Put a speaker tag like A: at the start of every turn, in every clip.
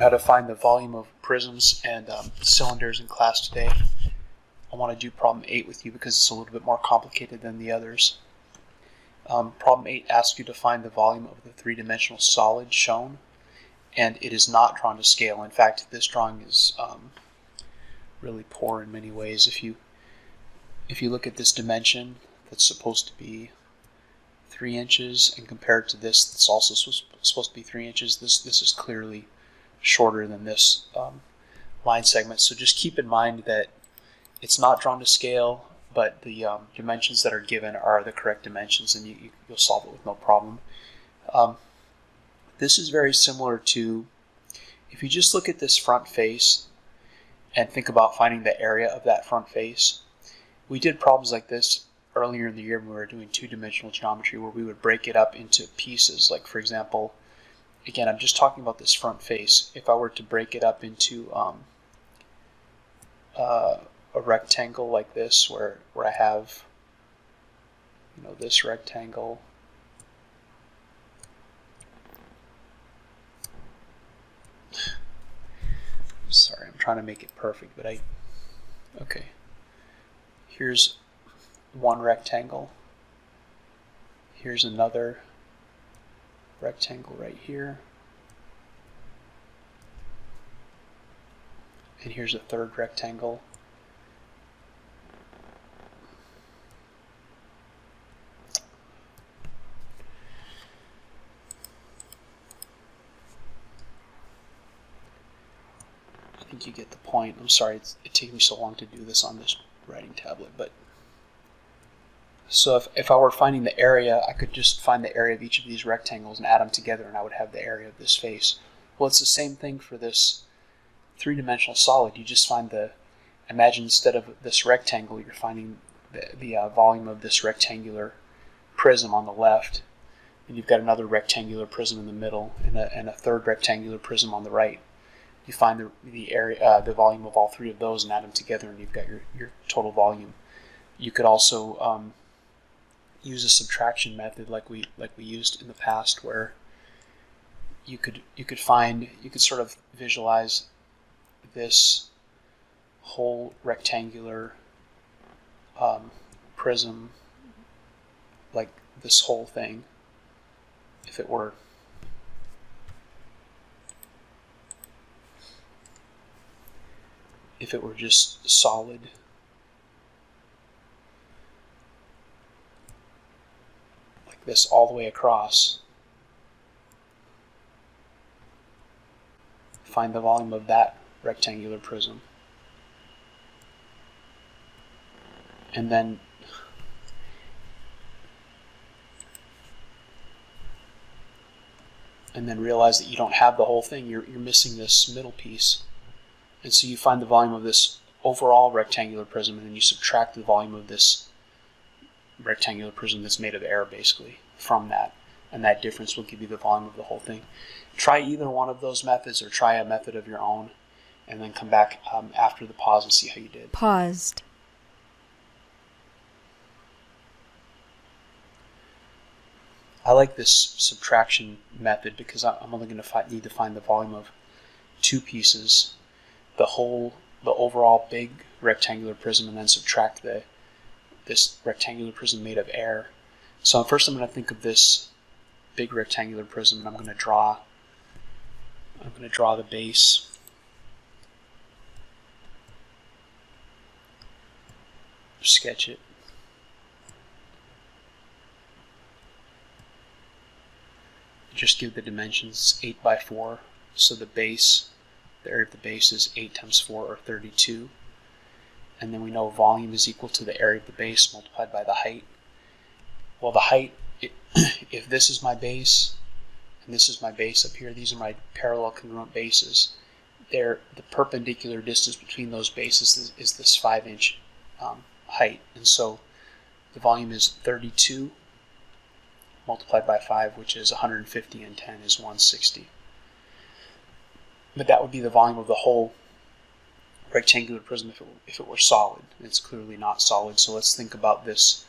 A: learned how to find the volume of prisms and cylinders in class today. I want to do problem 8 with you because it's a little bit more complicated than the others. Problem 8 asks you to find the volume of the three-dimensional solid shown, and it is not drawn to scale. In fact, this drawing is really poor in many ways. If you look at this dimension that's supposed to be 3 inches and compare it to this that's also supposed to be 3 inches, this is clearly shorter than this line segment. So just keep in mind that it's not drawn to scale, but the dimensions that are given are the correct dimensions, and you'll solve it with no problem. This is very similar to, if you just look at this front face and think about finding the area of that front face. We did problems like this earlier in the year when we were doing two-dimensional geometry, where we would break it up into pieces. Like, for example, again, I'm just talking about this front face. If I were to break it up into a rectangle like this, where I have, this rectangle, sorry, I'm trying to make it perfect, but okay. Here's one rectangle. Here's another rectangle right here. And here's a third rectangle. I think you get the point. I'm sorry it takes me so long to do this on this writing tablet, but so if I were finding the area, I could just find the area of each of these rectangles and add them together, and I would have the area of this face. Well, it's the same thing for this three-dimensional solid. You just find imagine instead of this rectangle, you're finding the volume of this rectangular prism on the left, and you've got another rectangular prism in the middle, and a third rectangular prism on the right. You find the area, the volume of all three of those, and add them together, and you've got your total volume. You could also use a subtraction method like we used in the past, where you could sort of visualize this whole rectangular prism, like this whole thing, if it were just solid. Like this all the way across. Find the volume of that rectangular prism. And then realize that you don't have the whole thing. You're missing this middle piece. And so you find the volume of this overall rectangular prism, and then you subtract the volume of this rectangular prism that's made of air, basically, from that. And that difference will give you the volume of the whole thing. Try either one of those methods, or try a method of your own, and then come back after the pause and see how you did.
B: Paused.
A: I like this subtraction method because I'm only going to need to find the volume of two pieces, the overall big rectangular prism, and then subtract this rectangular prism made of air. So first I'm going to think of this big rectangular prism, and I'm going to draw the base. Sketch it. Just give the dimensions 8 by 4, so the area of the base is 8 times 4, or 32. And then we know volume is equal to the area of the base multiplied by the height. Well, the height, if this is my base, and this is my base up here, these are my parallel congruent bases. The perpendicular distance between those bases is this 5-inch height. And so the volume is 32 multiplied by 5, which is 150, and 10 is 160. But that would be the volume of the whole rectangular prism if it were solid. It's clearly not solid, so let's think about this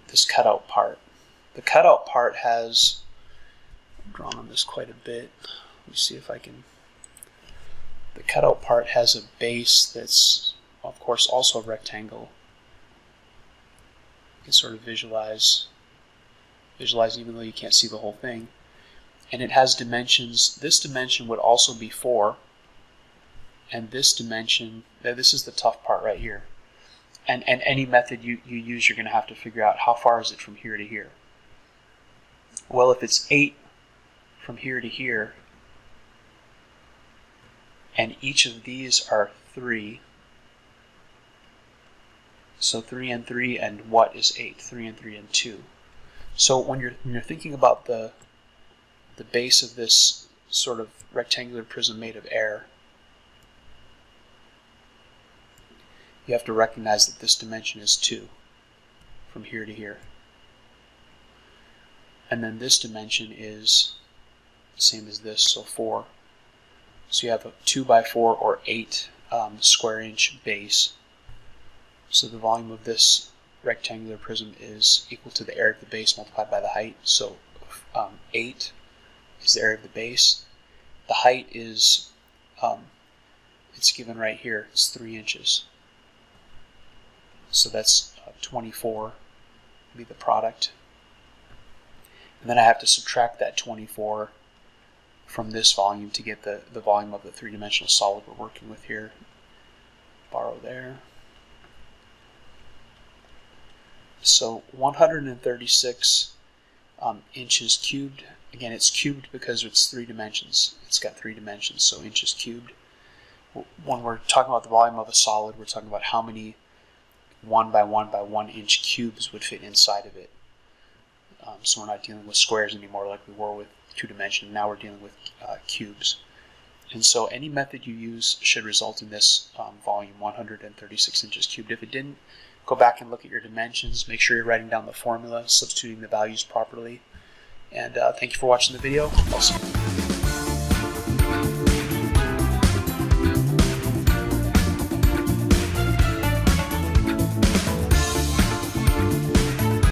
A: this cutout part. The cutout part has, I've drawn on this quite a bit. me see if I can. The cutout part has a base that's, of course, also a rectangle. You can sort of visualize even though you can't see the whole thing. And it has dimensions. This dimension would also be 4. And this dimension, this is the tough part right here. And any method you use, you're going to have to figure out how far is it from here to here. Well, if it's 8 from here to here, and each of these are 3, so 3 and 3, and what is 8? 3 and 3 and 2. So when you're thinking about the base of this sort of rectangular prism made of air, you have to recognize that this dimension is 2 from here to here. And then this dimension is the same as this, so 4. So you have a 2 by 4 or 8 square inch base. So the volume of this rectangular prism is equal to the area of the base multiplied by the height. So 8 is the area of the base. The height is, it's given right here, it's 3 inches. So that's 24 be the product. And then I have to subtract that 24 from this volume to get the volume of the three-dimensional solid we're working with here. Borrow there. So 136 inches cubed. Again, it's cubed because it's 3 dimensions. It's got 3 dimensions, so inches cubed. When we're talking about the volume of a solid, we're talking about how many 1 by 1 by 1 inch cubes would fit inside of it. So we're not dealing with squares anymore like we were with 2 dimension. Now we're dealing with cubes. And so any method you use should result in this volume, 136 inches cubed. If it didn't, go back and look at your dimensions. Make sure you're writing down the formula, substituting the values properly. And thank you for watching the video. I'll see you.